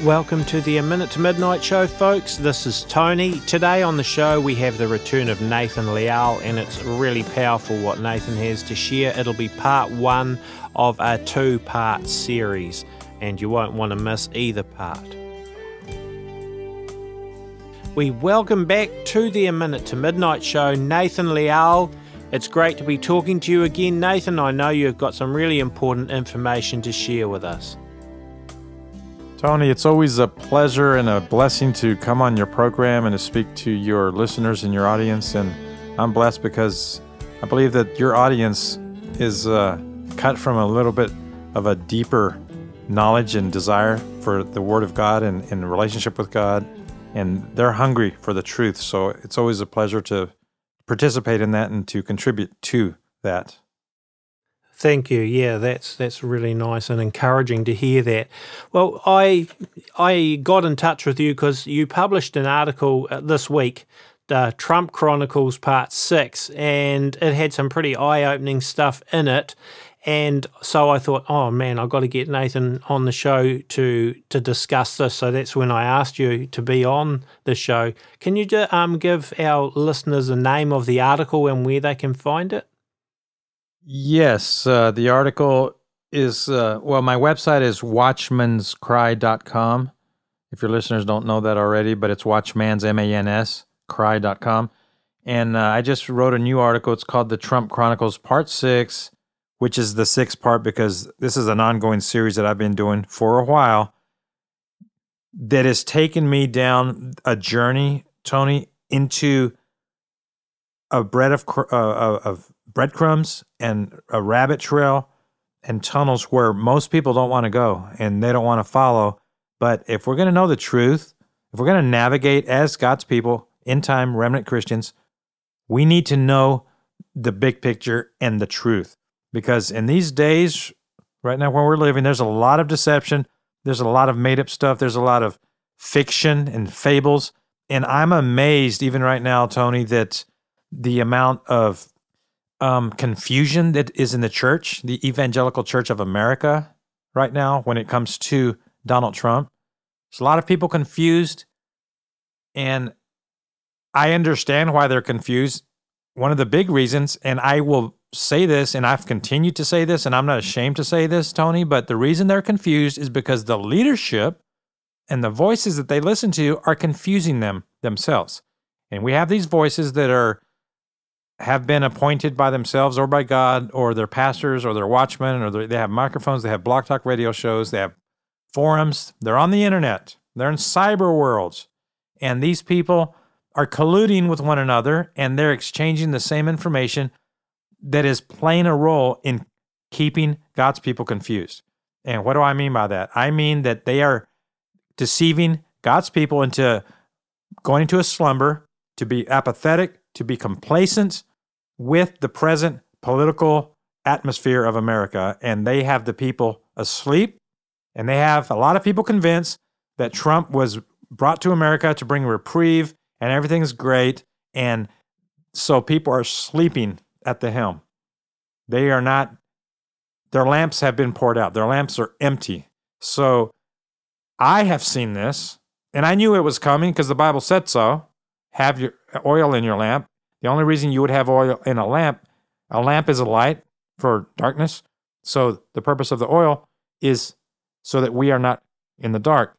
Welcome to the A Minute to Midnight show, folks. This is Tony. Today on the show we have the return of Nathan Leal, and it's really powerful what Nathan has to share. It'll be part one of a two-part series, and you won't want to miss either part. We welcome back to the A Minute to Midnight show, Nathan Leal. It's great to be talking to you again, Nathan. I know you've got some really important information to share with us. Tony, it's always a pleasure and a blessing to come on your program and to speak to your listeners and your audience. And I'm blessed because I believe that your audience is cut from a little bit of a deeper knowledge and desire for the Word of God and relationship with God. And they're hungry for the truth. So it's always a pleasure to participate in that and to contribute to that. Thank you. Yeah, that's really nice and encouraging to hear that. Well, I got in touch with you because you published an article this week, the Trump Chronicles Part 6, and it had some pretty eye-opening stuff in it. And so I thought, oh man, I've got to get Nathan on the show to discuss this. So that's when I asked you to be on the show. Can you give our listeners the name of the article and where they can find it? Yes, the article is, my website is watchmanscry.com. If your listeners don't know that already, but it's watchmans, M-A-N-S, cry.com. And I just wrote a new article. It's called the Trump Chronicles Part 6, which is the sixth part because this is an ongoing series that I've been doing for a while that has taken me down a journey, Tony, into a bread of breadcrumbs and a rabbit trail and tunnels where most people don't want to go and they don't want to follow. But if we're going to know the truth, if we're going to navigate as God's people, end-time remnant Christians, we need to know the big picture and the truth. Because in these days, right now where we're living, there's a lot of deception. There's a lot of made-up stuff. There's a lot of fiction and fables. And I'm amazed even right now, Tony, that the amount of confusion that is in the church, the evangelical church of America right now when it comes to Donald Trump. There's a lot of people confused, and I understand why they're confused. One of the big reasons, and I will say this, and I've continued to say this, and I'm not ashamed to say this, Tony, but the reason they're confused is because the leadership and the voices that they listen to are confusing themselves. And we have these voices that have been appointed by themselves or by God, or their pastors or their watchmen, or they have microphones, they have blog talk radio shows, they have forums, they're on the internet, they're in cyber worlds. And these people are colluding with one another, and they're exchanging the same information that is playing a role in keeping God's people confused. And what do I mean by that? I mean that they are deceiving God's people into going into a slumber, to be apathetic, to be complacent with the present political atmosphere of America. And they have the people asleep, and they have a lot of people convinced that Trump was brought to America to bring reprieve and everything's great. And so people are sleeping at the helm. They are not, their lamps have been poured out. Their lamps are empty. So I have seen this, and I knew it was coming because the Bible said so. Have your oil in your lamp. The only reason you would have oil in a lamp is a light for darkness. So the purpose of the oil is so that we are not in the dark.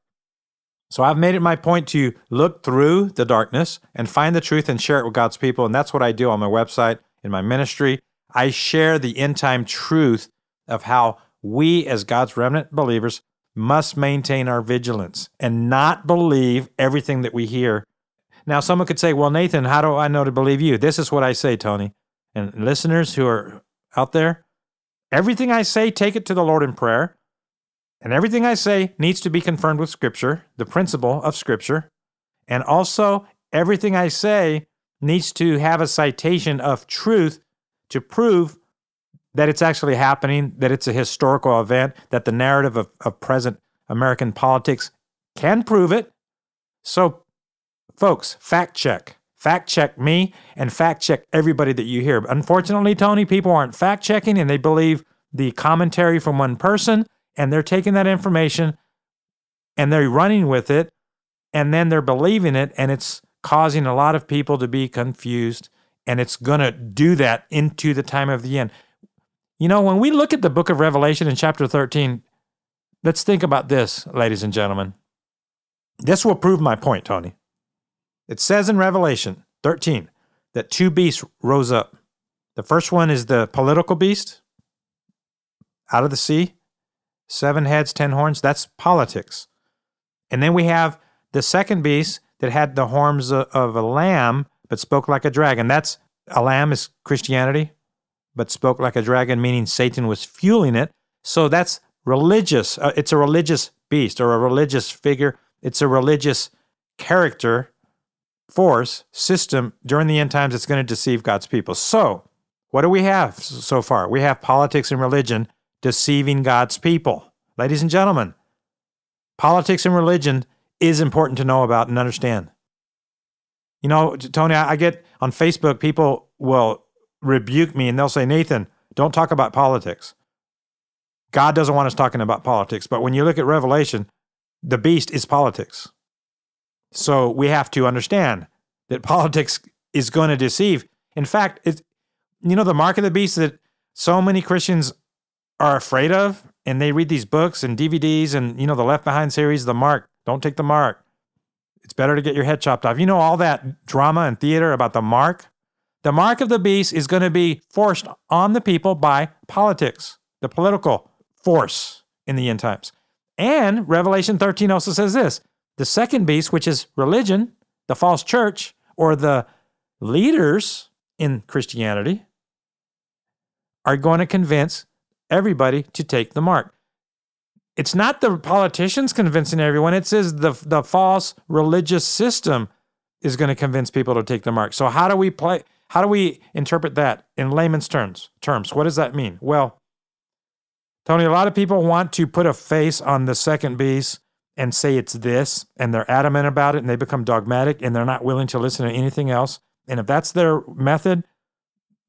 So I've made it my point to look through the darkness and find the truth and share it with God's people. And that's what I do on my website, in my ministry. I share the end-time truth of how we as God's remnant believers must maintain our vigilance and not believe everything that we hear. Now, someone could say, well, Nathan, how do I know to believe you? This is what I say, Tony. And listeners who are out there, everything I say, take it to the Lord in prayer. And everything I say needs to be confirmed with Scripture, the principle of Scripture. And also, everything I say needs to have a citation of truth to prove that it's actually happening, that it's a historical event, that the narrative of present American politics can prove it. So, folks, fact check. Fact check me and fact check everybody that you hear. Unfortunately, Tony, people aren't fact checking and they believe the commentary from one person, and they're taking that information and they're running with it, and then they're believing it, and it's causing a lot of people to be confused, and it's going to do that into the time of the end. You know, when we look at the book of Revelation in chapter 13, let's think about this, ladies and gentlemen. This will prove my point, Tony. It says in Revelation 13 that two beasts rose up. The first one is the political beast out of the sea, 7 heads, 10 horns. That's politics. And then we have the second beast that had the horns of a lamb, but spoke like a dragon. That's a lamb is Christianity, but spoke like a dragon, meaning Satan was fueling it. So that's religious. It's a religious beast or a religious figure. It's a religious character, force, system during the end times that's going to deceive God's people. So what do we have so far? We have politics and religion deceiving God's people. Ladies and gentlemen, politics and religion is important to know about and understand. You know, Tony, I get on Facebook, people will rebuke me and they'll say, Nathan, don't talk about politics. God doesn't want us talking about politics. But when you look at Revelation, the beast is politics. So we have to understand that politics is going to deceive. In fact, the mark of the beast that so many Christians are afraid of, and they read these books and DVDs and, the Left Behind series, the mark. Don't take the mark. It's better to get your head chopped off. You know all that drama and theater about the mark? The mark of the beast is going to be forced on the people by politics, the political force in the end times. And Revelation 13 also says this, the second beast, which is religion, the false church, or the leaders in Christianity, are going to convince everybody to take the mark. It's not the politicians convincing everyone. It says the false religious system is going to convince people to take the mark. So how do we interpret that in layman's terms? What does that mean? Well, Tony, a lot of people want to put a face on the second beast and say it's this, and they're adamant about it, and they become dogmatic, and they're not willing to listen to anything else. And if that's their method,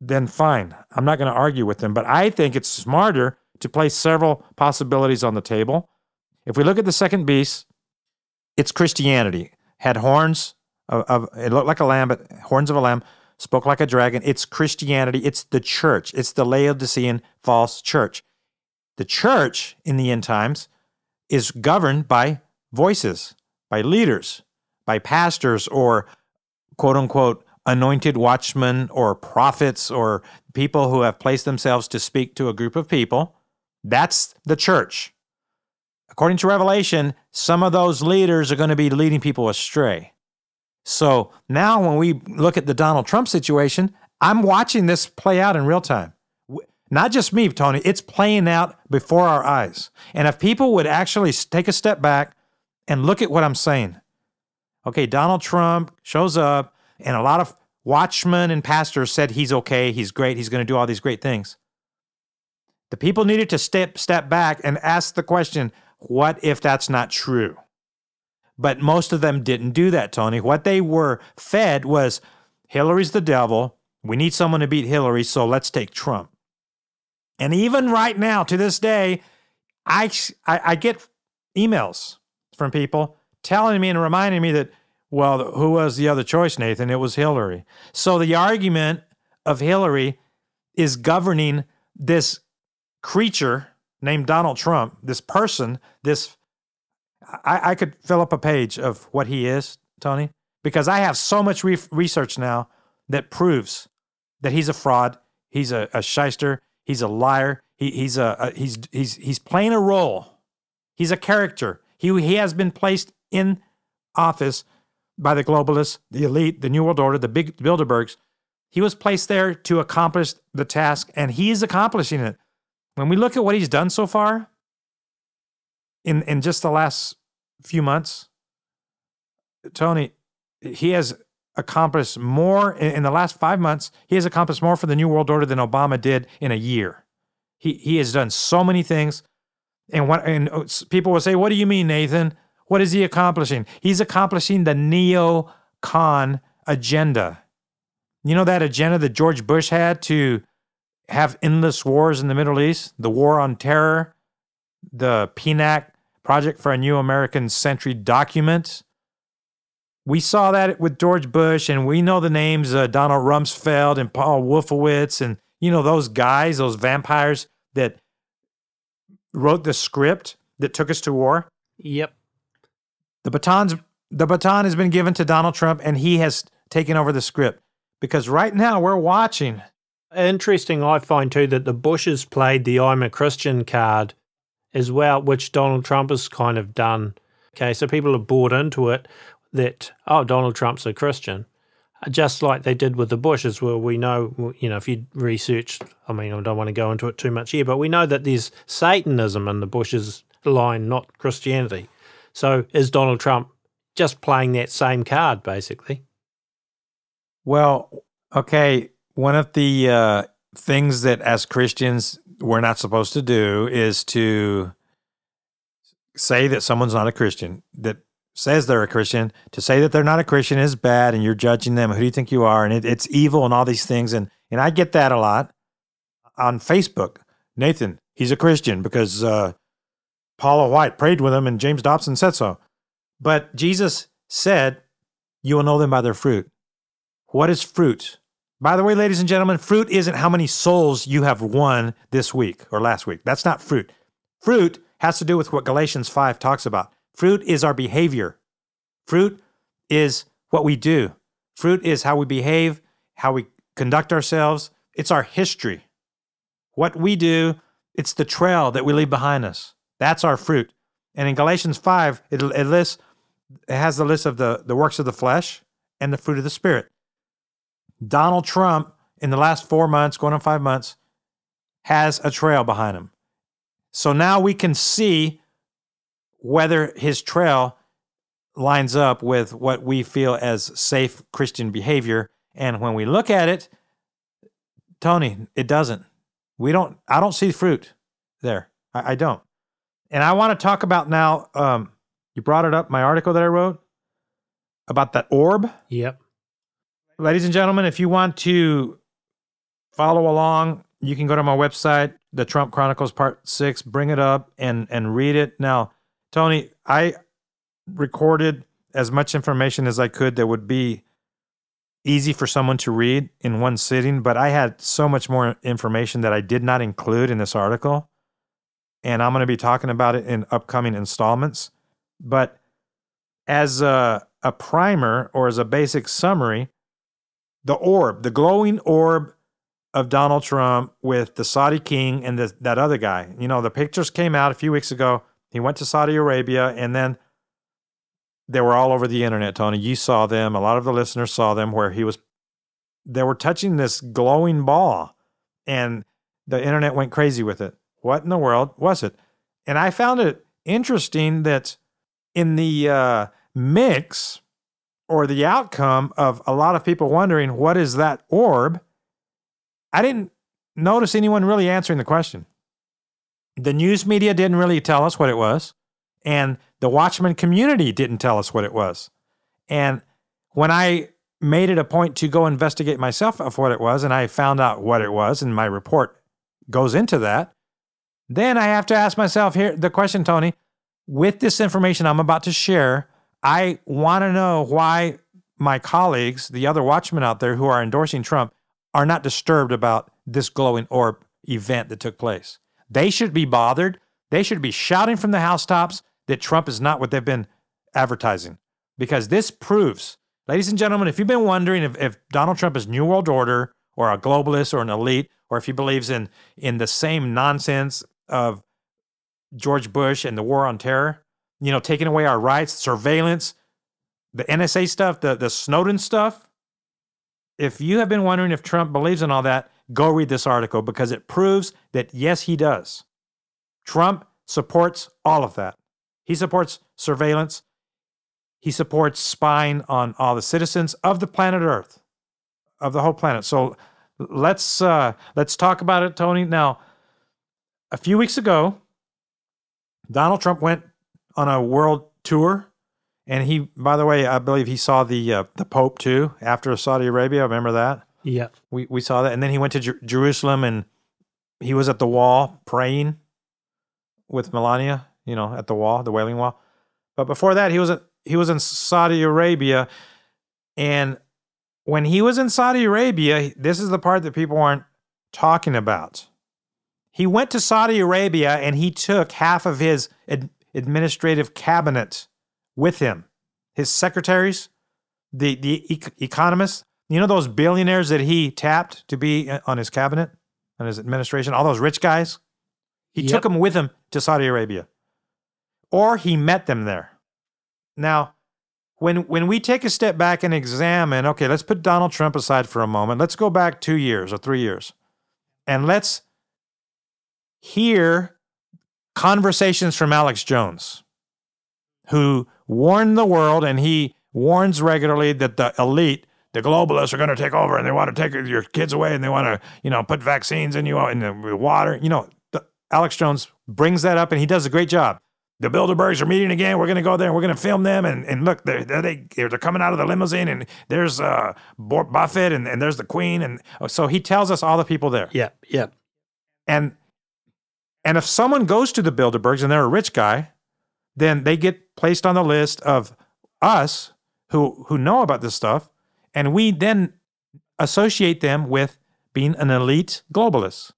then fine. I'm not going to argue with them. But I think it's smarter to place several possibilities on the table. If we look at the second beast, it's Christianity. Had horns it looked like a lamb, but horns of a lamb, spoke like a dragon. It's Christianity. It's the church. It's the Laodicean false church. The church in the end times is governed by voices, by leaders, by pastors or quote unquote anointed watchmen or prophets or people who have placed themselves to speak to a group of people. That's the church. According to Revelation, some of those leaders are going to be leading people astray. So now when we look at the Donald Trump situation, I'm watching this play out in real time. Not just me, Tony, it's playing out before our eyes. And if people would actually take a step back and look at what I'm saying. Okay, Donald Trump shows up, and a lot of watchmen and pastors said he's okay, he's great, he's going to do all these great things. The people needed to step back and ask the question, what if that's not true? But most of them didn't do that, Tony. What they were fed was, Hillary's the devil, we need someone to beat Hillary, so let's take Trump. And even right now, to this day, I get emails from people telling me and reminding me that, well, who was the other choice, Nathan? It was Hillary. So the argument of Hillary is governing this creature named Donald Trump, this person, I could fill up a page of what he is, Tony, because I have so much research now that proves that he's a fraud, he's a shyster, he's a liar, he's playing a role, he's a character. He has been placed in office by the globalists, the elite, the New World Order, the big Bilderbergs. He was placed there to accomplish the task, and he is accomplishing it. When we look at what he's done so far, in just the last few months, Tony, he has accomplished more in the last 5 months. He has accomplished more for the New World Order than Obama did in a year. He has done so many things. And people will say, what do you mean, Nathan? What is he accomplishing? He's accomplishing the neocon agenda. You know that agenda that George Bush had to have endless wars in the Middle East? The war on terror, the PNAC, Project for a New American Century document. We saw that with George Bush, and we know the names Donald Rumsfeld and Paul Wolfowitz, and those guys, those vampires that wrote the script that took us to war. Yep. The baton has been given to Donald Trump, and he has taken over the script. Because right now we're watching. Interesting, I find too, that the Bushes played the I'm a Christian card as well, which Donald Trump has kind of done. Okay, so people have bought into it that, oh, Donald Trump's a Christian, just like they did with the Bushes, where we know, if you research, I don't want to go into it too much here, but we know that there's Satanism in the Bushes line, not Christianity. So is Donald Trump just playing that same card, basically? Well, okay, one of the things that as Christians we're not supposed to do is to say that someone's not a Christian, that says they're a Christian. To say that they're not a Christian is bad, and you're judging them. Who do you think you are? And it's evil and all these things. And I get that a lot on Facebook. Nathan, he's a Christian because Paula White prayed with him and James Dobson said so. But Jesus said, you will know them by their fruit. What is fruit? By the way, ladies and gentlemen, fruit isn't how many souls you have won this week or last week. That's not fruit. Fruit has to do with what Galatians 5 talks about. Fruit is our behavior. Fruit is what we do. Fruit is how we behave, how we conduct ourselves. It's our history. What we do, it's the trail that we leave behind us. That's our fruit. And in Galatians 5, it has the list of the works of the flesh and the fruit of the Spirit. Donald Trump, in the last 4 months, going on 5 months, has a trail behind him. So now we can see whether his trail lines up with what we feel as safe Christian behavior. And when we look at it, Tony, it doesn't. I don't see fruit there. I don't. And I want to talk about now, you brought it up, my article that I wrote about that orb. Yep. Ladies and gentlemen, if you want to follow along, you can go to my website, the Trump Chronicles Part 6, bring it up and read it. Now, Tony, I recorded as much information as I could that would be easy for someone to read in one sitting, but I had so much more information that I did not include in this article, and I'm going to be talking about it in upcoming installments. But as a primer or as a basic summary, the orb, the glowing orb of Donald Trump with the Saudi king and that other guy. The pictures came out a few weeks ago. He went to Saudi Arabia, and then they were all over the internet, Tony. You saw them. A lot of the listeners saw them where they were touching this glowing ball, and the internet went crazy with it. What in the world was it? And I found it interesting that in the mix or the outcome of a lot of people wondering, what is that orb? I didn't notice anyone really answering the question. The news media didn't really tell us what it was, and the Watchmen community didn't tell us what it was. And when I made it a point to go investigate myself of what it was, and I found out what it was, and my report goes into that, then I have to ask myself here the question, Tony, with this information I'm about to share, I want to know why my colleagues, the other watchmen out there who are endorsing Trump, are not disturbed about this glowing orb event that took place. They should be bothered. They should be shouting from the housetops that Trump is not what they've been advertising. Because this proves, ladies and gentlemen, if you've been wondering if Donald Trump is New World Order or a globalist or an elite, or if he believes in the same nonsense of George Bush and the war on terror, taking away our rights, surveillance, the NSA stuff, the Snowden stuff. If you have been wondering if Trump believes in all that, go read this article because it proves that, yes, he does. Trump supports all of that. He supports surveillance. He supports spying on all the citizens of the planet Earth, of the whole planet. So let's talk about it, Tony. Now, a few weeks ago, Donald Trump went on a world tour, and he, by the way, I believe he saw the Pope too after Saudi Arabia. Remember that? Yeah, we saw that, and then he went to Jerusalem, and he was at the wall praying with Melania. at the wall, the Wailing Wall. But before that, he was in Saudi Arabia. And when he was in Saudi Arabia, this is the part that people aren't talking about. He went to Saudi Arabia and he took half of his administrative cabinet with him. His secretaries, the economists, those billionaires that he tapped to be on his cabinet, on his administration, all those rich guys. He took them with him to Saudi Arabia. Or he met them there. Now, when we take a step back and examine, okay, let's put Donald Trump aside for a moment. Let's go back 2 years or 3 years. And let's hear conversations from Alex Jones, who warned the world, and he warns regularly that the elite, the globalists, are going to take over, and they want to take your kids away, and they want to, put vaccines in you, in the water. Alex Jones brings that up, and he does a great job. The Bilderbergs are meeting again. We're going to go there, and we're going to film them. And look, they're coming out of the limousine, and there's Buffett, and there's the Queen. And so he tells us all the people there. Yeah. And if someone goes to the Bilderbergs, and they're a rich guy, then they get placed on the list of us who know about this stuff, and we then associate them with being an elite globalist.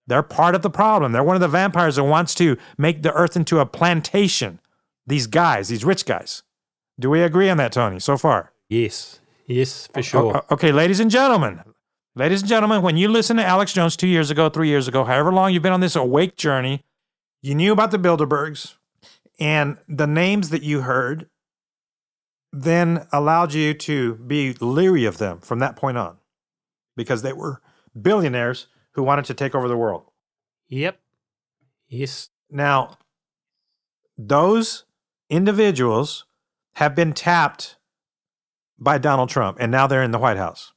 They're part of the problem. They're one of the vampires that wants to make the earth into a plantation. These guys, these rich guys. Do we agree on that, Tony, so far? Yes, for sure. Okay, ladies and gentlemen, when you listen to Alex Jones 2 years ago, 3 years ago, however long you've been on this awake journey, you knew about the Bilderbergs, and the names that you heard then allowed you to be leery of them from that point on, because they were billionaires who wanted to take over the world. Yep. Yes. Now, those individuals have been tapped by Donald Trump, and now they're in the White House.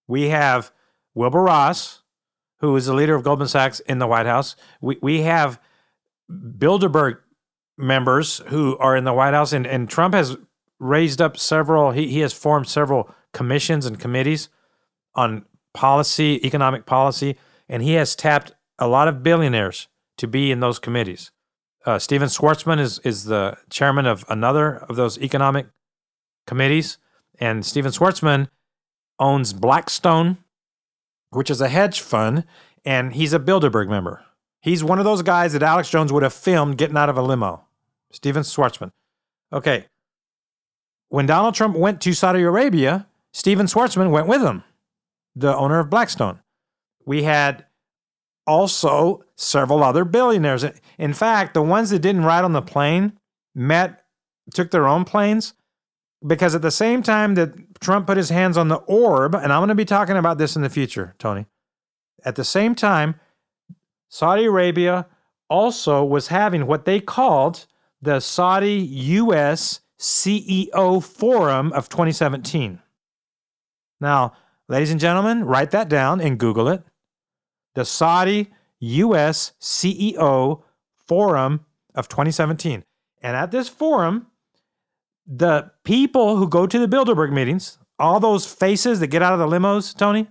We have Wilbur Ross, who is the leader of Goldman Sachs, in the White House. We have Bilderberg members who are in the White House, and Trump has raised up several, he has formed several commissions and committees on policy, economic policy, and he has tapped a lot of billionaires to be in those committees. Steven Schwartzman is the chairman of another of those economic committees, and Steven Schwartzman owns Blackstone, which is a hedge fund, and he's a Bilderberg member. He's one of those guys that Alex Jones would have filmed getting out of a limo. Steven Schwartzman. Okay. When Donald Trump went to Saudi Arabia, Steven Schwartzman went with him, the owner of Blackstone. We had also several other billionaires. In fact, the ones that didn't ride on the plane took their own planes, because at the same time that Trump put his hands on the orb, and I'm going to be talking about this in the future, Tony, at the same time, Saudi Arabia also was having what they called the Saudi-U.S. CEO Forum of 2017. Now, ladies and gentlemen, write that down and Google it. The Saudi-U.S. CEO Forum of 2017. And at this forum, the people who go to the Bilderberg meetings, all those faces that get out of the limos, Tony,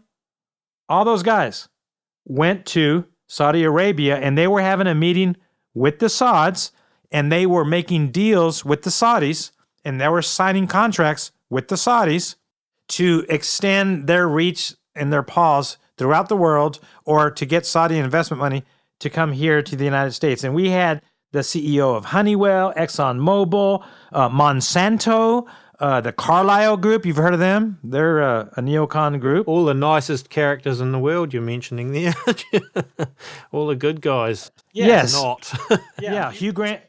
all those guys went to Saudi Arabia, and they were having a meeting with the Sauds, and they were making deals with the Saudis, and they were signing contracts with the Saudis to extend their reach and their paws throughout the world, or to get Saudi investment money to come here to the United States. And we had the CEO of Honeywell, ExxonMobil, Monsanto, the Carlyle Group. You've heard of them? They're a neocon group. All the nicest characters in the world you're mentioning there. All the good guys. Yes. Not. Yeah, Hugh Grant.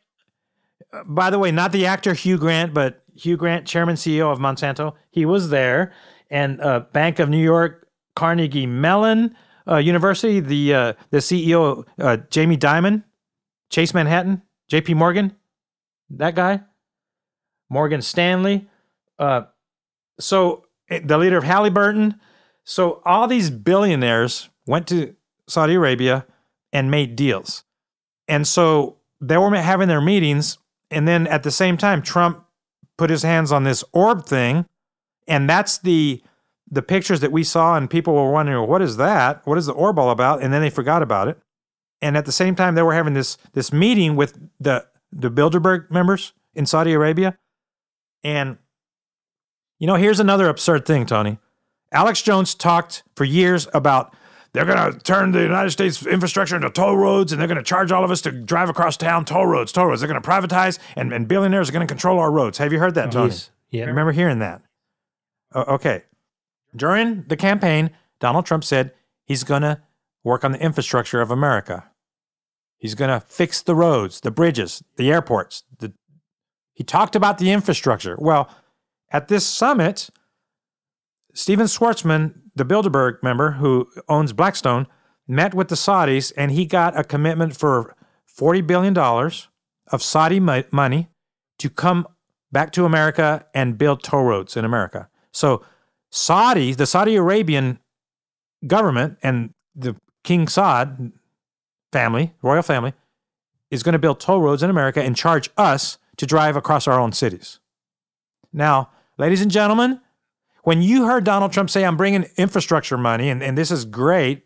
By the way, not the actor Hugh Grant, but Hugh Grant, chairman, CEO of Monsanto. He was there. And Bank of New York, Carnegie Mellon University, the CEO, Jamie Dimon, Chase Manhattan, JP Morgan, that guy, Morgan Stanley. So the leader of Halliburton. So all these billionaires went to Saudi Arabia and made deals. And so they were having their meetings. And then at the same time, Trump put his hands on this orb thing. And that's the pictures that we saw, and people were wondering, well, what is that? What is the orb all about? And then they forgot about it. And at the same time, they were having this meeting with the the Bilderberg members in Saudi Arabia. And, here's another absurd thing, Tony. Alex Jones talked for years about they're going to turn the United States infrastructure into toll roads, and they're going to charge all of us to drive across town, toll roads. They're going to privatize, and billionaires are going to control our roads. Have you heard that, Tony? Yes. Yeah. Remember hearing that? Okay. During the campaign, Donald Trump said he's going to work on the infrastructure of America. He's going to fix the roads, the bridges, the airports. He talked about the infrastructure. Well, at this summit, Steven Schwarzman, the Bilderberg member who owns Blackstone, met with the Saudis, and he got a commitment for $40 billion of Saudi money to come back to America and build toll roads in America. So the Saudi Arabian government and the King Saud family, royal family, is going to build toll roads in America and charge us to drive across our own cities. Now, ladies and gentlemen, when you heard Donald Trump say, I'm bringing infrastructure money, and this is great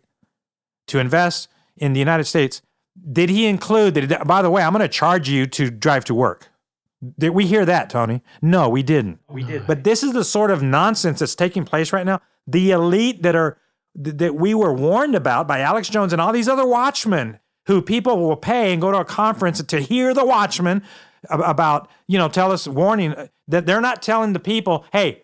to invest in the United States, did he include that, by the way, I'm going to charge you to drive to work? Did we hear that, Tony? No, we didn't. We did. But this is the sort of nonsense that's taking place right now. The elite that we were warned about by Alex Jones and all these other watchmen who people will pay and go to a conference to hear the watchmen about, tell us warning that they're not telling the people, hey,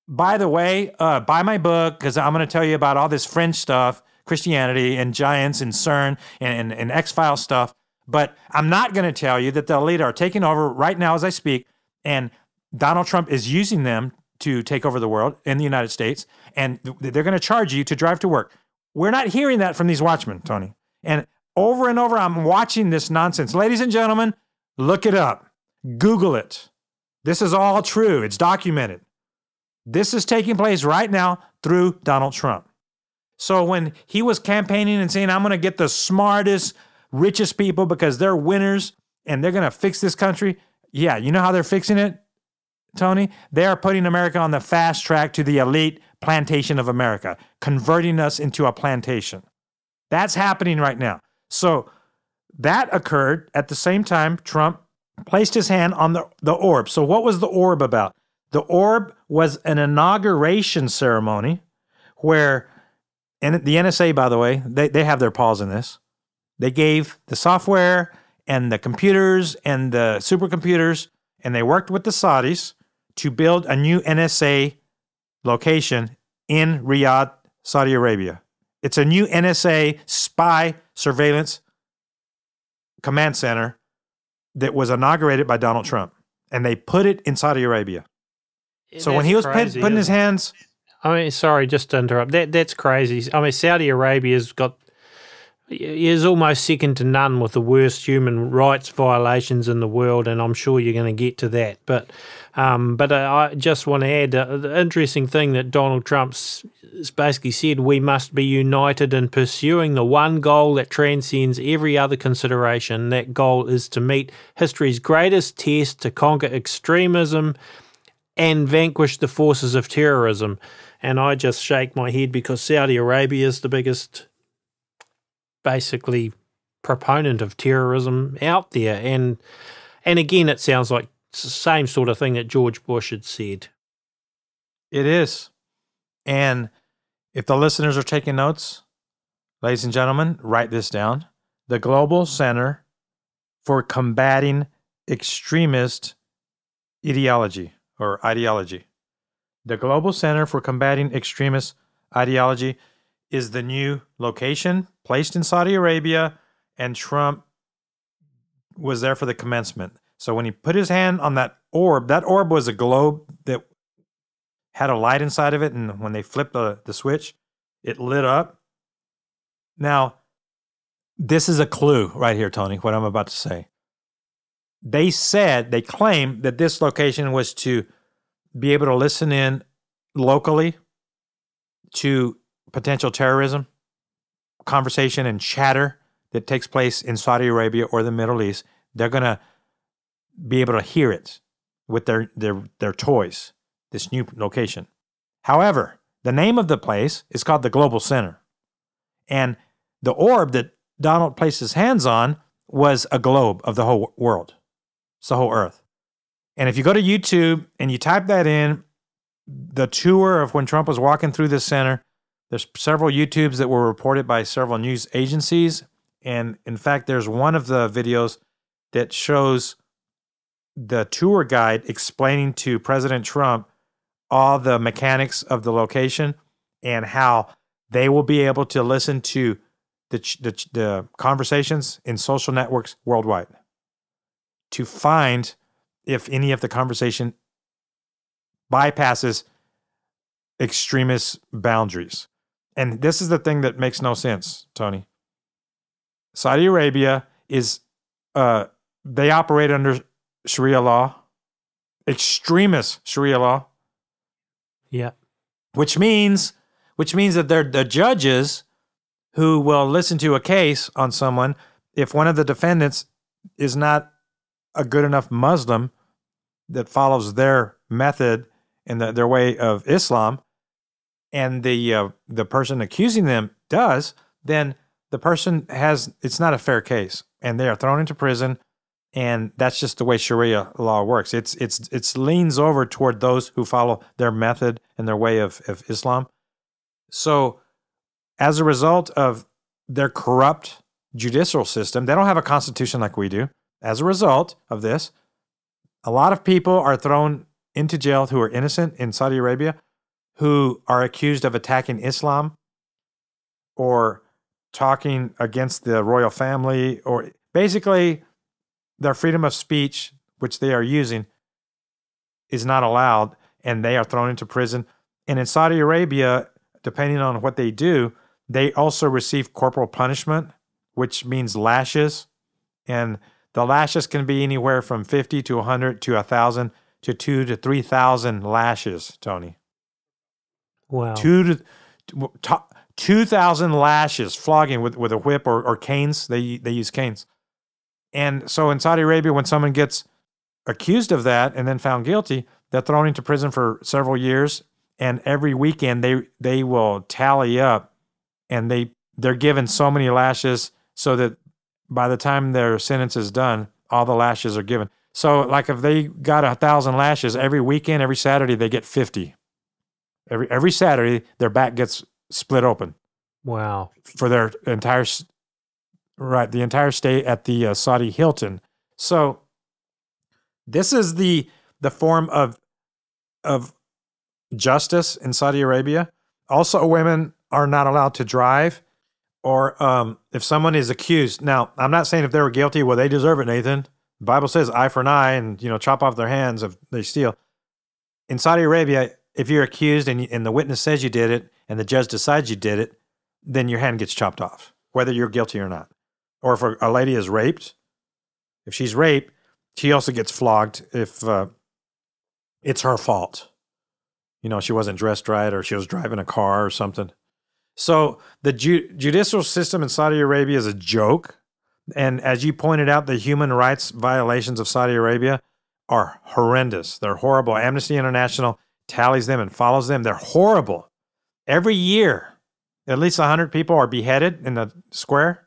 by the way, buy my book because I'm going to tell you about all this fringe stuff, Christianity and giants and CERN and X-Files stuff. But I'm not going to tell you that the elite are taking over right now as I speak, and Donald Trump is using them to take over the world in the United States, and they're going to charge you to drive to work. We're not hearing that from these watchmen, Tony. And over, I'm watching this nonsense. Ladies and gentlemen, look it up. Google it. This is all true. It's documented. This is taking place right now through Donald Trump. So when he was campaigning and saying, I'm going to get the smartest, richest people because they're winners and they're going to fix this country. Yeah, you know how they're fixing it, Tony? They are putting America on the fast track to the elite plantation of America, converting us into a plantation. That's happening right now. So that occurred at the same time Trump placed his hand on the orb. So what was the orb about? The orb was an inauguration ceremony where, and the NSA, by the way, they have their paws in this. They gave the software and the computers and the supercomputers, and they worked with the Saudis to build a new NSA location in Riyadh, Saudi Arabia. It's a new NSA spy surveillance command center that was inaugurated by Donald Trump, and they put it in Saudi Arabia. So when he was putting his hands... I mean, sorry, just to interrupt. That's crazy. I mean, Saudi Arabia's is almost second to none with the worst human rights violations in the world, and I'm sure you're going to get to that. But I just want to add the interesting thing that Donald Trump's basically said: we must be united in pursuing the one goal that transcends every other consideration. That goal is to meet history's greatest test, to conquer extremism and vanquish the forces of terrorism. And I just shake my head because Saudi Arabia is the biggest, basically, proponent of terrorism out there. And again, it sounds like it's the same sort of thing that George Bush had said. It is. And if the listeners are taking notes, ladies and gentlemen, write this down. The Global Center for Combating Extremist Ideology. The Global Center for Combating Extremist Ideology is the new location placed in Saudi Arabia, and Trump was there for the commencement. So when he put his hand on that orb was a globe that had a light inside of it, and when they flipped the switch, it lit up. Now, this is a clue right here, Tony, what I'm about to say. They claimed that this location was to be able to listen in locally to potential terrorism, conversation and chatter that takes place in Saudi Arabia or the Middle East. They're going to be able to hear it with their toys, this new location. However, the name of the place is called the Global Center. And the orb that Donald placed his hands on was a globe of the whole world. It's the whole earth. And if you go to YouTube and you type that in, the tour of when Trump was walking through this center, there's several YouTubes that were reported by several news agencies. And in fact, there's one of the videos that shows the tour guide explaining to President Trump all the mechanics of the location and how they will be able to listen to the conversations in social networks worldwide to find if any of the conversation bypasses extremist boundaries. And this is the thing that makes no sense, Tony. Saudi Arabia is, they operate under Sharia law, extremist Sharia law. Yeah. Which means that they're the judges who will listen to a case on someone if one of the defendants is not a good enough Muslim that follows their method and their way of Islam, and the person accusing them does, then the person it's not a fair case, and they are thrown into prison, and that's just the way Sharia law works. It's leans over toward those who follow their method and their way of Islam. So as a result of their corrupt judicial system, they don't have a constitution like we do. As a result of this, a lot of people are thrown into jail who are innocent in Saudi Arabia, who are accused of attacking Islam or talking against the royal family, or basically their freedom of speech, which they are using, is not allowed, and they are thrown into prison. And in Saudi Arabia, depending on what they do, they also receive corporal punishment, which means lashes. And the lashes can be anywhere from 50 to 100 to 1,000 to 2,000 to 3,000 lashes, Tony. Wow. 2,000 lashes, flogging with a whip or canes. They use canes. And so in Saudi Arabia, when someone gets accused of that and then found guilty, they're thrown into prison for several years. And every weekend they will tally up, and they're given so many lashes so that by the time their sentence is done, all the lashes are given. So like if they got 1,000 lashes every weekend, every Saturday they get 50. Every Saturday their back gets split open. Wow. For their entire stay at the Saudi Hilton. So this is the form of justice in Saudi Arabia. Also, women are not allowed to drive, or if someone is accused. Now, I'm not saying if they were guilty, well, they deserve it, Nathan. The Bible says eye for an eye, and chop off their hands if they steal. In Saudi Arabia, if you're accused and the witness says you did it, and the judge decides you did it, then your hand gets chopped off, whether you're guilty or not. Or if a lady is raped, if she's raped, she also gets flogged if it's her fault. She wasn't dressed right, or she was driving a car or something. So the judicial system in Saudi Arabia is a joke. And as you pointed out, the human rights violations of Saudi Arabia are horrendous. They're horrible. Amnesty International tallies them and follows them. They're horrible. Every year, at least 100 people are beheaded in the square.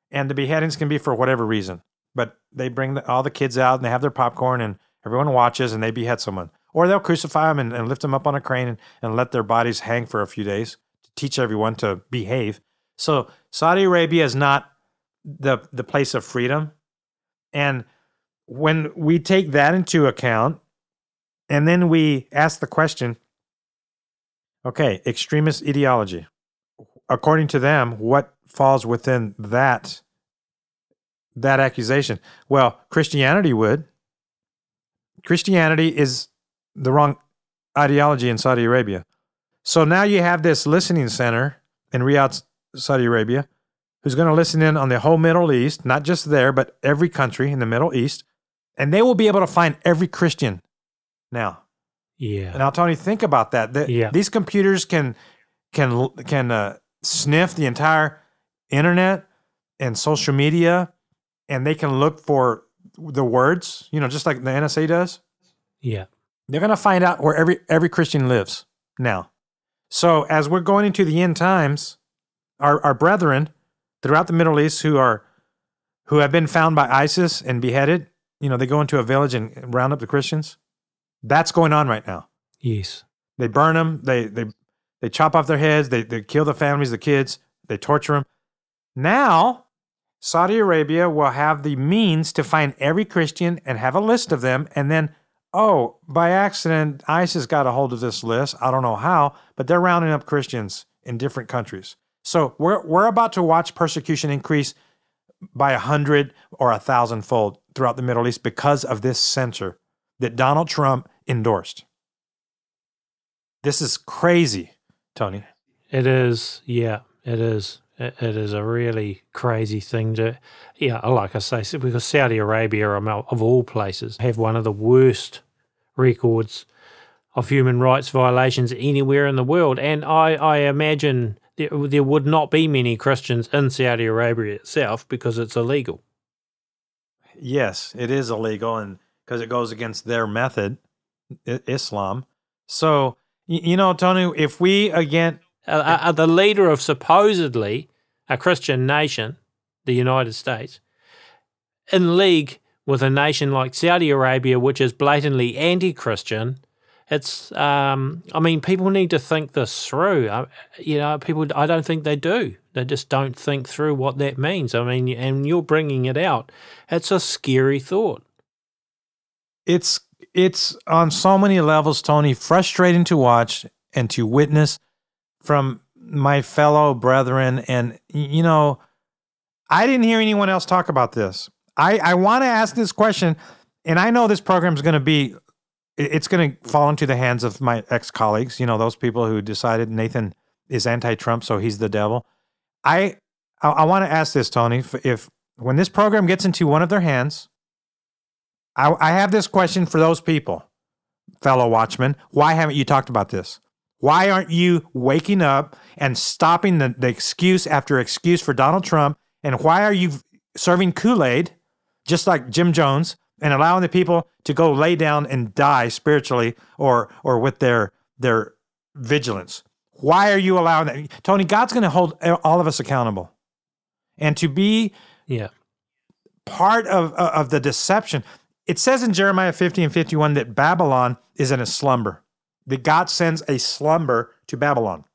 And the beheadings can be for whatever reason. But they bring all the kids out, and they have their popcorn, and everyone watches, and they behead someone. Or they'll crucify them and lift them up on a crane and let their bodies hang for a few days to teach everyone to behave. So Saudi Arabia is not the place of freedom. And when we take that into account, and then we ask the question, okay, extremist ideology. According to them, what falls within that accusation? Well, Christianity would. Christianity is the wrong ideology in Saudi Arabia. So now you have this listening center in Riyadh, Saudi Arabia, who's going to listen in on the whole Middle East, not just there, but every country in the Middle East, and they will be able to find every Christian now. Yeah. Now, Tony, think about that. These computers can sniff the entire internet and social media, and they can look for the words, just like the NSA does. Yeah. They're going to find out where every Christian lives now. So as we're going into the end times, our brethren throughout the Middle East who who have been found by ISIS and beheaded. They go into a village and round up the Christians. That's going on right now. Yes. They burn them. They chop off their heads. They kill the families, the kids. They torture them. Now, Saudi Arabia will have the means to find every Christian and have a list of them. And then, by accident, ISIS got a hold of this list. I don't know how, but they're rounding up Christians in different countries. So we're about to watch persecution increase by 100 or 1,000-fold throughout the Middle East because of this censor that Donald Trump endorsed. This is crazy, Tony. It is. Yeah, it is. It is a really crazy thing to, like I say, because Saudi Arabia, of all places, have one of the worst records of human rights violations anywhere in the world. And I imagine there would not be many Christians in Saudi Arabia itself because it's illegal. Yes, it is illegal, and because it goes against their method, Islam. So, Tony, if we, again... the leader of supposedly a Christian nation, the United States, in league with a nation like Saudi Arabia, which is blatantly anti-Christian, it's, people need to think this through. People, I don't think they do. They just don't think through what that means. And you're bringing it out. It's a scary thought. It's on so many levels, Tony, frustrating to watch and to witness from my fellow brethren. And, I didn't hear anyone else talk about this. I want to ask this question, and I know this program is going to be, it's going to fall into the hands of my ex-colleagues, those people who decided Nathan is anti-Trump, so he's the devil. I want to ask this, Tony, if when this program gets into one of their hands, I have this question for those people, fellow watchmen. Why haven't you talked about this? Why aren't you waking up and stopping the excuse after excuse for Donald Trump? And why are you serving Kool-Aid, just like Jim Jones, and allowing the people to go lay down and die spiritually or with their vigilance? Why are you allowing that? Tony, God's going to hold all of us accountable. And to be part of the deception. It says in Jeremiah 50 and 51 that Babylon is in a slumber, that God sends a slumber to Babylon.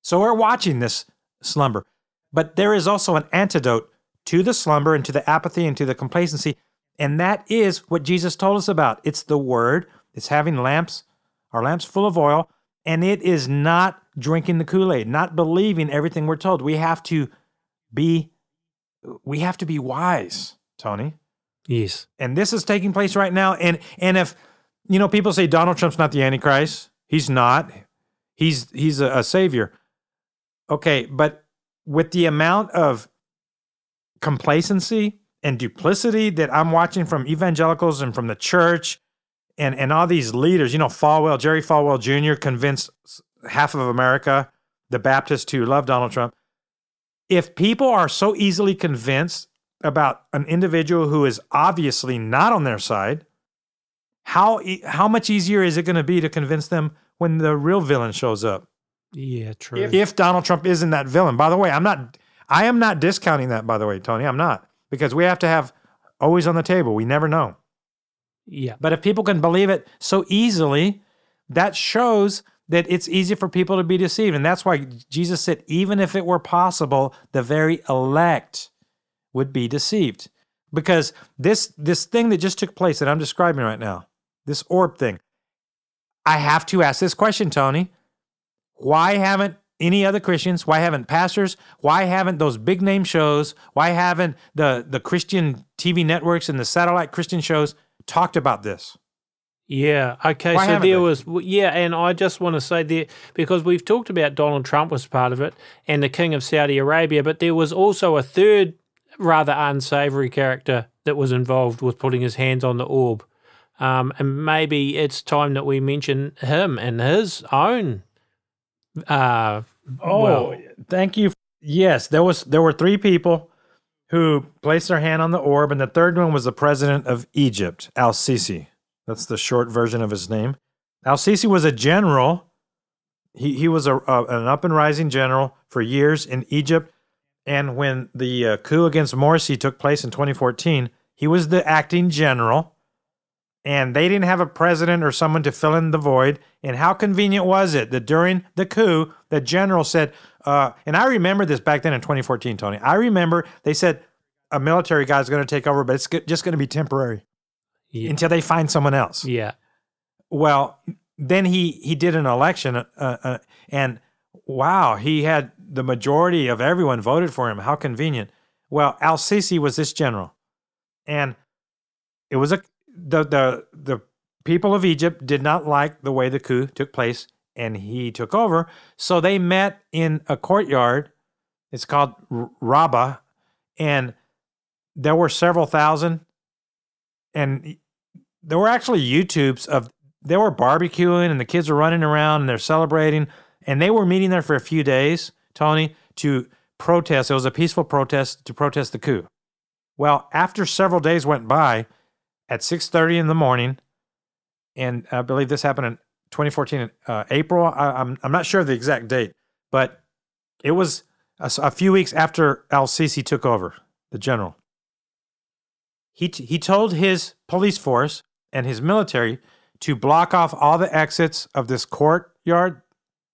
So we're watching this slumber. But there is also an antidote to the slumber and to the apathy and to the complacency. And that is what Jesus told us about. It's the word. It's having our lamps full of oil. And it is not drinking the Kool-Aid, not believing everything we're told. We have to be wise, Tony. Yes. And this is taking place right now. And if, people say Donald Trump's not the Antichrist, he's not. He's a savior. Okay, but with the amount of complacency and duplicity that I'm watching from evangelicals and from the church and all these leaders, Jerry Falwell Jr. convinced half of America, the Baptists, to love Donald Trump. If people are so easily convinced about an individual who is obviously not on their side, how much easier is it going to be to convince them when the real villain shows up? Yeah, true. If Donald Trump isn't that villain. By the way, I am not discounting that, by the way, Tony. I'm not. Because we have to have always on the table. We never know. Yeah. But if people can believe it so easily, that shows that it's easy for people to be deceived. And that's why Jesus said, even if it were possible, the very elect would be deceived. Because this thing that just took place that I'm describing right now, this orb thing, I have to ask this question, Tony. Why haven't any other Christians, why haven't pastors, why haven't those big name shows, why haven't the Christian TV networks and the satellite Christian shows talked about this? Yeah, okay, Why so haven't there they? was, and I just want to say there, because we've talked about Donald Trump was part of it and the King of Saudi Arabia, but there was also a third rather unsavory character that was involved with putting his hands on the orb. And maybe it's time that we mention him and his own. Thank you. Yes, there were three people who placed their hand on the orb, and the third one was the president of Egypt, El-Sisi. That's the short version of his name. El-Sisi was a general. He was an up and rising general for years in Egypt, And when the coup against Morsi took place in 2014, he was the acting general, and they didn't have a president or someone to fill in the void. And how convenient was it that during the coup, the general said, and I remember this back then in 2014, Tony. I remember they said a military guy is going to take over, but it's just going to be temporary until they find someone else. Yeah. Well, then he did an election, and wow, he had the majority of everyone voted for him. How convenient. Well, El-Sisi was this general, and it was the people of Egypt did not like the way the coup took place, and he took over. So they met in a courtyard. It's called Rabbah, and there were several thousand, and there were actually YouTubes of they were barbecuing, and the kids were running around, and they're celebrating, and they were meeting there for a few days, Tony, to protest. It was a peaceful protest to protest the coup. Well, after several days went by, at 6:30 in the morning, and I believe this happened in 2014, April. I'm not sure of the exact date, but it was a few weeks after El-Sisi took over, the general. He told his police force and his military to block off all the exits of this courtyard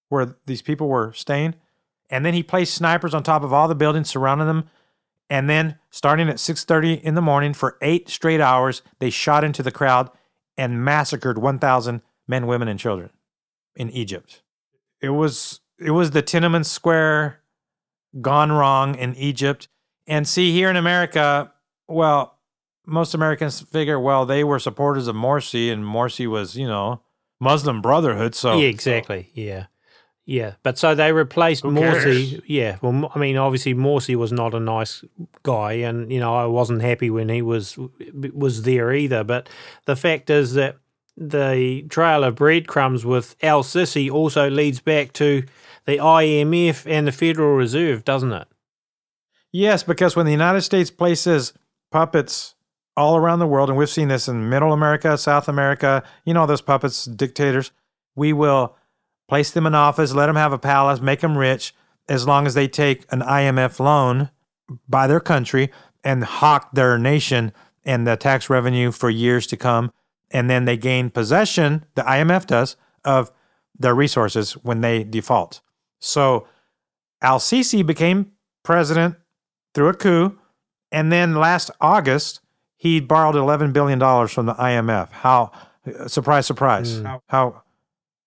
where these people were staying, and then he placed snipers on top of all the buildings surrounding them. And then, starting at 6:30 in the morning, for 8 straight hours, they shot into the crowd and massacred 1,000 men, women, and children in Egypt. It was the Tiananmen Square gone wrong in Egypt. And see, here in America, well, most Americans figure, well, they were supporters of Morsi, and Morsi was, Muslim Brotherhood. So yeah, exactly. Yeah. Yeah, but so they replaced Morsi. Yeah, well, I mean, obviously Morsi was not a nice guy, and I wasn't happy when he was there either. But the fact is that the trail of breadcrumbs with El-Sisi also leads back to the IMF and the Federal Reserve, doesn't it? Yes, because when the United States places puppets all around the world, and we've seen this in Middle America, South America, those puppets, dictators, we will place them in office, let them have a palace, make them rich, as long as they take an IMF loan by their country and hawk their nation and the tax revenue for years to come. And then they gain possession, the IMF does, of their resources when they default. So El-Sisi became president through a coup, and then last August, he borrowed $11 billion from the IMF. How, surprise, surprise,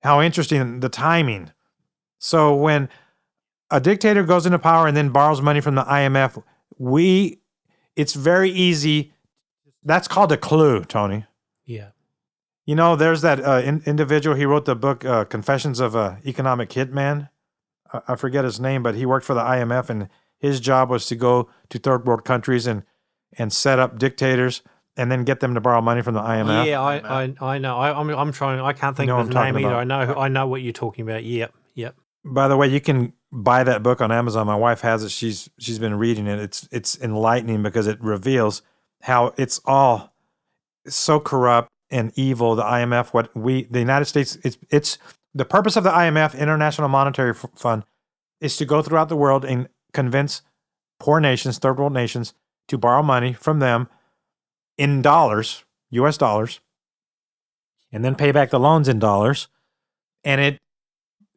how interesting, the timing. So when a dictator goes into power and then borrows money from the IMF, it's very easy. That's called a clue, Tony. Yeah. There's that individual, he wrote the book Confessions of an Economic Hitman. I forget his name, but he worked for the IMF, and his job was to go to third world countries and set up dictators and then get them to borrow money from the IMF. Yeah, I know. I'm trying. I can't think of his name either. I know what you're talking about. Yep. By the way, you can buy that book on Amazon. My wife has it. She's been reading it. It's enlightening because it reveals how it's all so corrupt and evil. The IMF, the United States, it's the purpose of the IMF, International Monetary Fund, is to go throughout the world and convince poor nations, third world nations, to borrow money from them in dollars, U.S. dollars, and then pay back the loans in dollars, and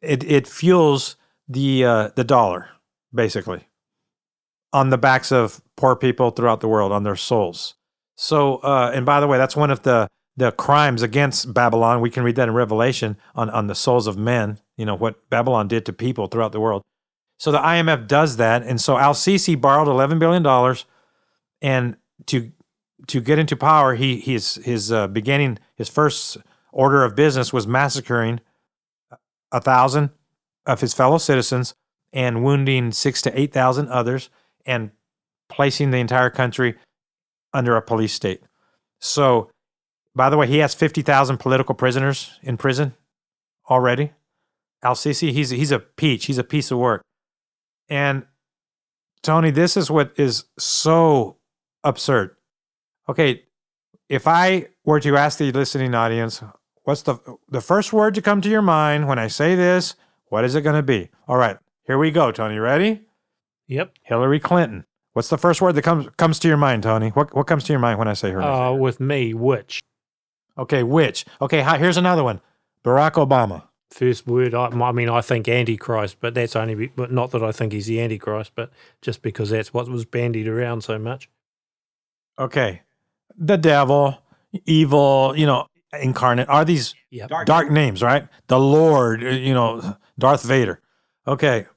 it fuels the dollar, basically, on the backs of poor people throughout the world, on their souls. So, and by the way, that's one of the crimes against Babylon. We can read that in Revelation on the souls of men, what Babylon did to people throughout the world. So the IMF does that, and so El-Sisi borrowed $11 billion, and to get into power, his first order of business was massacring 1,000 of his fellow citizens and wounding 6,000 to 8,000 others, and placing the entire country under a police state. So, by the way, he has 50,000 political prisoners in prison already. El-Sisi, he's a peach. He's a piece of work. And Tony, this is what is so absurd. Okay, if I were to ask the listening audience, what's the first word to come to your mind when I say this? What is it going to be? All right, here we go, Tony. Ready? Yep. Hillary Clinton. What's the first word that comes to your mind, Tony? What comes to your mind when I say her name? With me, witch. Okay, witch. Okay, here's another one. Barack Obama. First word, I mean, I think Antichrist, but that's only, but not that I think he's the Antichrist, but just because that's what was bandied around so much. Okay, the devil, evil, incarnate, are these dark names, right? The Lord, Darth Vader. Okay,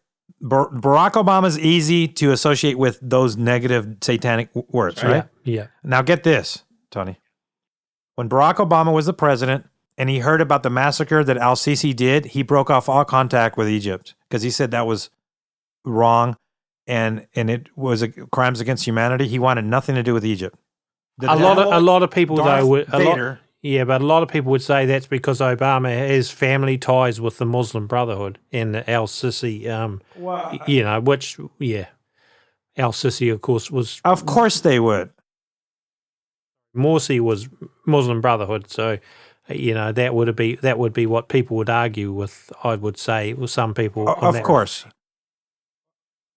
Barack Obama's easy to associate with those negative satanic words, right? Yeah. Now get this, Tony. When Barack Obama was the president and he heard about the massacre that El-Sisi did, he broke off all contact with Egypt because he said that was wrong and it was crimes against humanity. He wanted nothing to do with Egypt. A lot of people though would but a lot of people would say that's because Obama has family ties with the Muslim Brotherhood and the El-Sisi, El-Sisi, of course, was... Of course they would. Morsi was Muslim Brotherhood, so, that would be what people would argue with, I would say, with some people. Of course.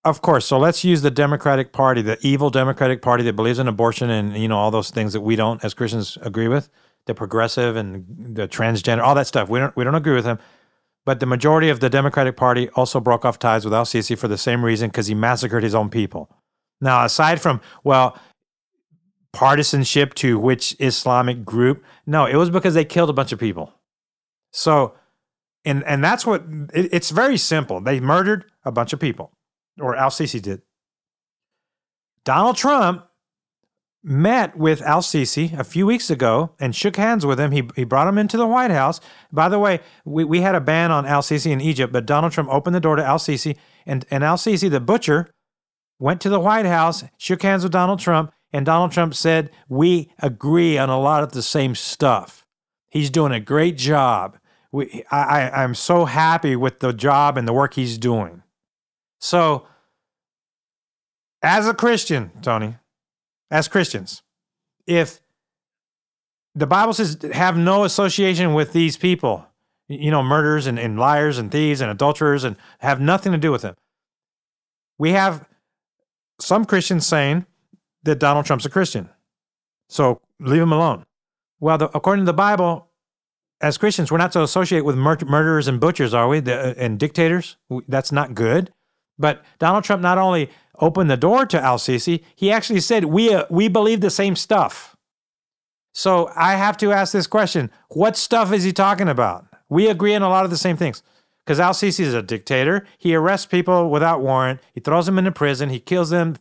Of course. So let's use the Democratic Party, the evil Democratic Party that believes in abortion and, all those things that we don't, as Christians, agree with. The progressive and the transgender, all that stuff. We don't agree with him. But the majority of the Democratic Party also broke off ties with El-Sisi for the same reason, because he massacred his own people. Now, aside from, partisanship to which Islamic group, no, it was because they killed a bunch of people. So, and that's what, it's very simple. They murdered a bunch of people, or El-Sisi did. Donald Trump met with El-Sisi a few weeks ago and shook hands with him. He brought him into the White House. By the way, we had a ban on El-Sisi in Egypt, but Donald Trump opened the door to El-Sisi, and El-Sisi, the butcher, went to the White House, shook hands with Donald Trump, and Donald Trump said, we agree on a lot of the same stuff. He's doing a great job. I'm so happy with the job and the work he's doing. So, as a Christian, Tony, as Christians, if the Bible says have no association with these people, murderers and liars and thieves and adulterers, and have nothing to do with them. We have some Christians saying that Donald Trump's a Christian, so leave him alone. Well, according to the Bible, as Christians, we're not to associate with murderers and butchers, are we? And dictators? That's not good. But Donald Trump not only opened the door to El-Sisi, he actually said, we believe the same stuff. So I have to ask this question. What stuff is he talking about? We agree on a lot of the same things. Because El-Sisi is a dictator. He arrests people without warrant. He throws them into prison. He kills them.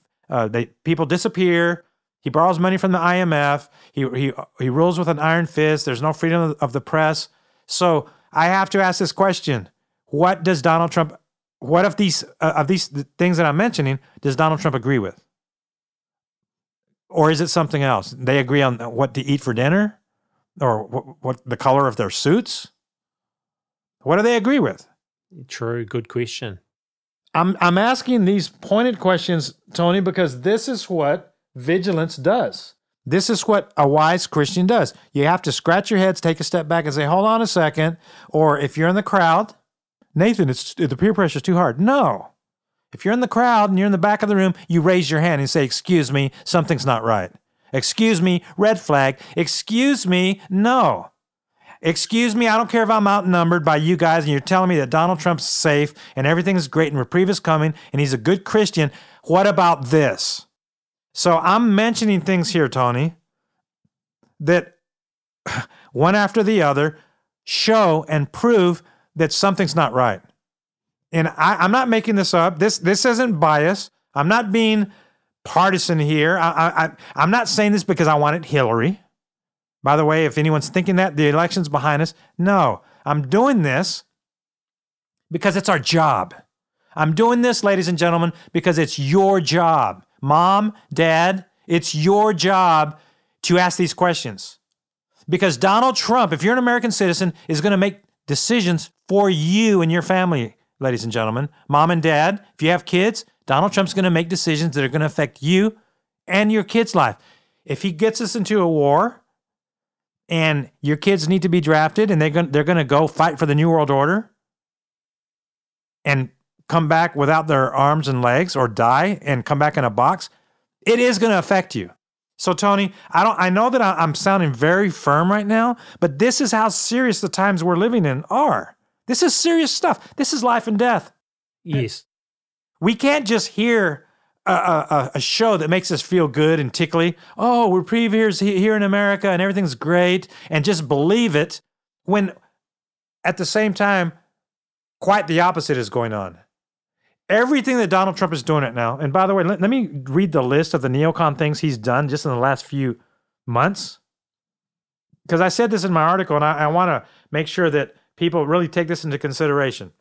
People disappear. He borrows money from the IMF. He rules with an iron fist. There's no freedom of the press. So I have to ask this question. What does Donald Trump... What of these things that I'm mentioning does Donald Trump agree with? Or is it something else? They agree on what to eat for dinner? Or what the color of their suits? What do they agree with? True, good question. I'm asking these pointed questions, Tony, because this is what vigilance does. This is what a wise Christian does. You have to scratch your heads, take a step back and say, hold on a second. Or if you're in the crowd... Nathan, the peer pressure is too hard. No. If you're in the crowd and you're in the back of the room, you raise your hand and say, excuse me, something's not right. Excuse me, red flag. Excuse me, no. Excuse me, I don't care if I'm outnumbered by you guys and you're telling me that Donald Trump's safe and everything is great and reprieve is coming and he's a good Christian. What about this? So I'm mentioning things here, Tony, that one after the other show and prove that something's not right. And I'm not making this up. This isn't bias. I'm not being partisan here. I'm not saying this because I wanted Hillary. By the way, if anyone's thinking that, the election's behind us. No, I'm doing this because it's our job. I'm doing this, ladies and gentlemen, because it's your job. Mom, Dad, it's your job to ask these questions. Because Donald Trump, if you're an American citizen, is going to make decisions for you and your family, ladies and gentlemen. Mom and Dad, if you have kids, Donald Trump's going to make decisions that are going to affect you and your kids' life. If he gets us into a war and your kids need to be drafted and they're going to go fight for the New World Order and come back without their arms and legs or die and come back in a box, it is going to affect you. So Tony, I know that I'm sounding very firm right now, but this is how serious the times we're living in are. This is serious stuff. This is life and death. Yes. We can't just hear a show that makes us feel good and tickly. Oh, reprieve here in America and everything's great, and just believe it when at the same time, quite the opposite is going on. Everything that Donald Trump is doing right now, and by the way, let me read the list of the neocon things he's done just in the last few months. Because I said this in my article, and I want to make sure that people really take this into consideration.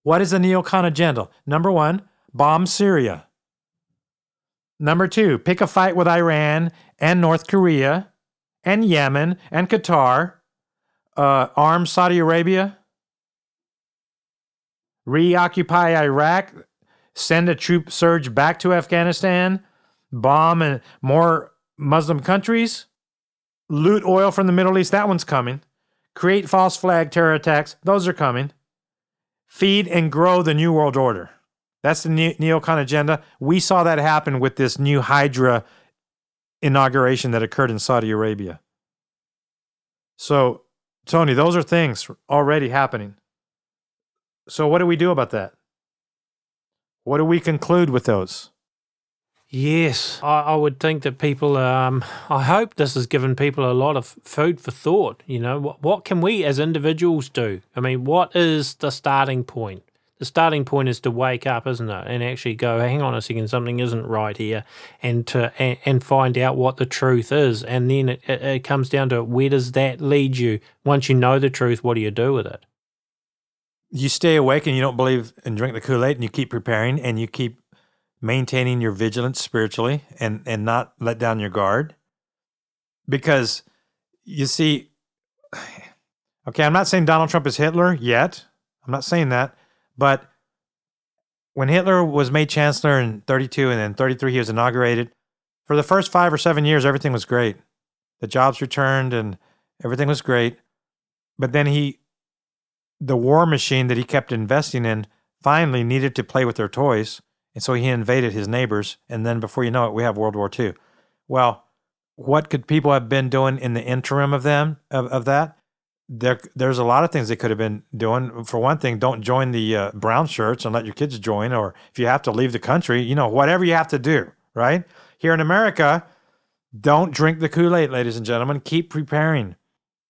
What is the neocon agenda? Number 1, bomb Syria. Number 2, pick a fight with Iran and North Korea and Yemen and Qatar, arm Saudi Arabia, reoccupy Iraq, send a troop surge back to Afghanistan, bomb and more Muslim countries, loot oil from the Middle East, that one's coming, create false flag terror attacks, those are coming, feed and grow the New World Order. That's the neocon agenda. We saw that happen with this new Hydra inauguration that occurred in Saudi Arabia. So, Tony, those are things already happening. So what do we do about that? What do we conclude with those? Yes, I would think that people, I hope this has given people a lot of food for thought. You know, what can we as individuals do? I mean, what is the starting point? The starting point is to wake up, isn't it? And actually go, hang on a second, something isn't right here, and find out what the truth is. And then it comes down to, where does that lead you? Once you know the truth, what do you do with it? You stay awake and you don't believe and drink the Kool-Aid, and you keep preparing and you keep maintaining your vigilance spiritually and not let down your guard. Because you see, okay, I'm not saying Donald Trump is Hitler yet. I'm not saying that. But when Hitler was made chancellor in 32 and then 33 he was inaugurated, for the first 5 or 7 years, everything was great. The jobs returned and everything was great. But then the war machine that he kept investing in finally needed to play with their toys. And so he invaded his neighbors. And then before you know it, we have World War II. Well, what could people have been doing in the interim of that? There's a lot of things they could have been doing. For one thing, don't join the brown shirts and let your kids join. Or if you have to leave the country, you know, whatever you have to do, right? Here in America, don't drink the Kool-Aid, ladies and gentlemen. Keep preparing.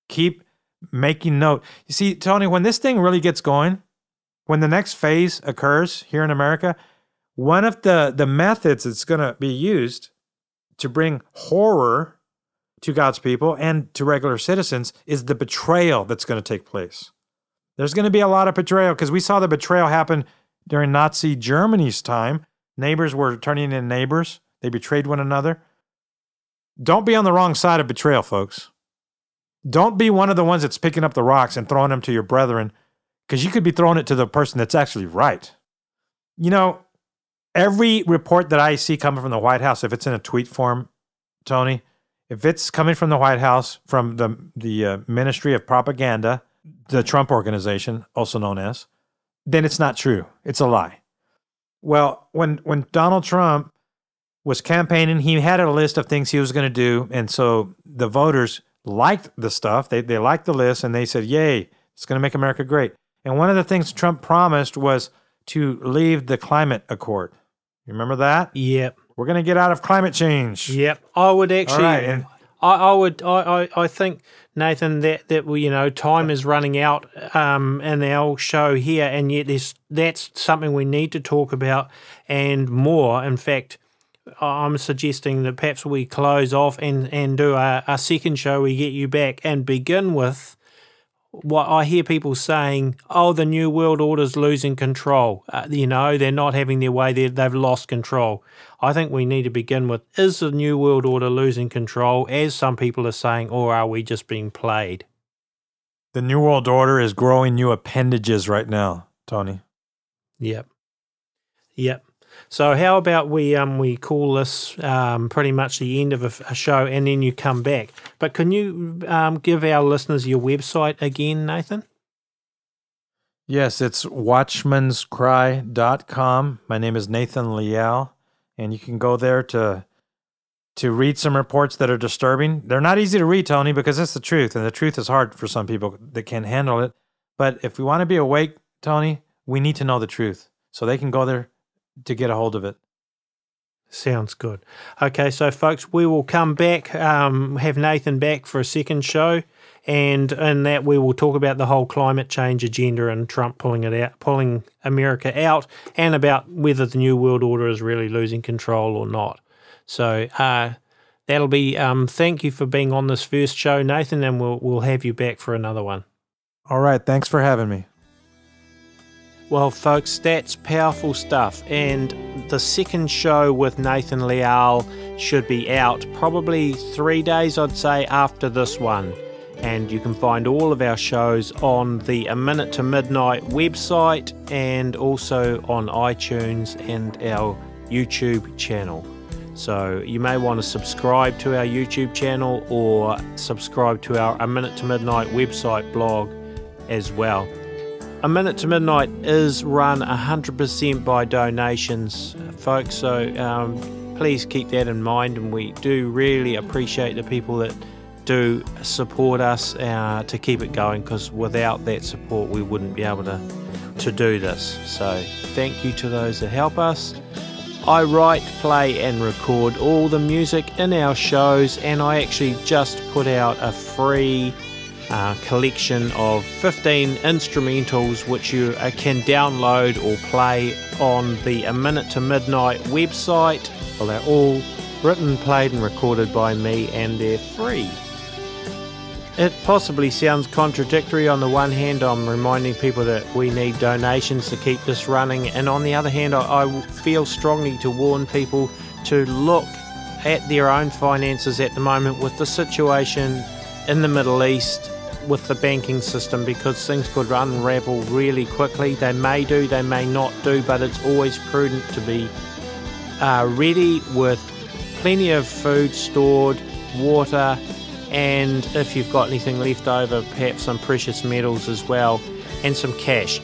Keep making note. You see, Tony, when this thing really gets going, when the next phase occurs here in America, one of the methods that's going to be used to bring horror to God's people and to regular citizens is the betrayal that's going to take place. There's going to be a lot of betrayal because we saw the betrayal happen during Nazi Germany's time. Neighbors were turning in neighbors. They betrayed one another. Don't be on the wrong side of betrayal, folks. Don't be one of the ones that's picking up the rocks and throwing them to your brethren, because you could be throwing it to the person that's actually right. You know, every report that I see coming from the White House, if it's in a tweet form, Tony, if it's coming from the White House, from the Ministry of Propaganda, the Trump Organization, also known as, then it's not true. It's a lie. Well, when Donald Trump was campaigning, he had a list of things he was going to do, and so the voters liked the stuff. They liked the list, and they said, yay, it's going to make America great. And one of the things Trump promised was to leave the climate accord. You remember that? Yep. We're going to get out of climate change. Yep. I would actually, all right, I think, Nathan, that we, you know, time is running out in our show here, and yet that's something we need to talk about and more. In fact, I'm suggesting that perhaps we close off and do a second show. We get you back and begin with what I hear people saying, oh, the New World Order's losing control. You know, they're not having their way. They've lost control. I think we need to begin with, is the New World Order losing control, as some people are saying, or are we just being played? The New World Order is growing new appendages right now, Tony. Yep. So how about we call this pretty much the end of a show, and then you come back. But can you give our listeners your website again, Nathan? Yes, it's watchmanscry.com. My name is Nathan Leal, and you can go there to read some reports that are disturbing. They're not easy to read, Tony, because it's the truth, and the truth is hard for some people that can't handle it. But if we want to be awake, Tony, we need to know the truth. So they can go there to get a hold of it. Sounds good. Okay, so folks, we will come back, have Nathan back for a second show, and in that we will talk about the whole climate change agenda and Trump pulling America out, and about whether the New World Order is really losing control or not. So that'll be, thank you for being on this first show, Nathan, and we'll have you back for another one. All right, thanks for having me. Well, folks, that's powerful stuff, and the second show with Nathan Leal should be out probably 3 days, I'd say, after this one. And you can find all of our shows on the A Minute to Midnight website and also on iTunes and our YouTube channel. So you may want to subscribe to our YouTube channel or subscribe to our A Minute to Midnight website blog as well. A Minute to Midnight is run 100% by donations, folks, so please keep that in mind, and we do really appreciate the people that do support us to keep it going, because without that support we wouldn't be able to do this. So thank you to those that help us. I write, play and record all the music in our shows, and I actually just put out a free collection of 15 instrumentals which you can download or play on the A Minute to Midnight website. Well, they're all written, played and recorded by me, and they're free. It possibly sounds contradictory. On the one hand, I'm reminding people that we need donations to keep this running, and on the other hand, I feel strongly to warn people to look at their own finances at the moment with the situation in the Middle East with the banking system, because things could unravel really quickly. They may do, they may not do, but it's always prudent to be ready with plenty of food stored, water, and if you've got anything left over, perhaps some precious metals as well, and some cash.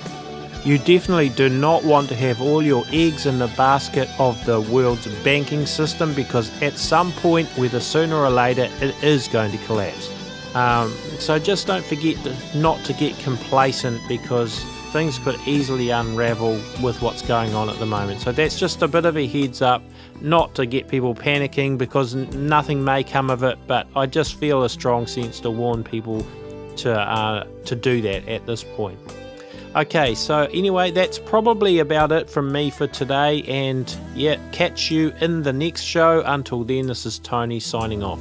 You definitely do not want to have all your eggs in the basket of the world's banking system, because at some point, whether sooner or later, it is going to collapse. So just don't forget not to get complacent, because things could easily unravel with what's going on at the moment. So that's just a bit of a heads up, not to get people panicking, because nothing may come of it, but I just feel a strong sense to warn people to do that at this point. Okay, so anyway, that's probably about it from me for today, and yeah, catch you in the next show. Until then, this is Tony signing off.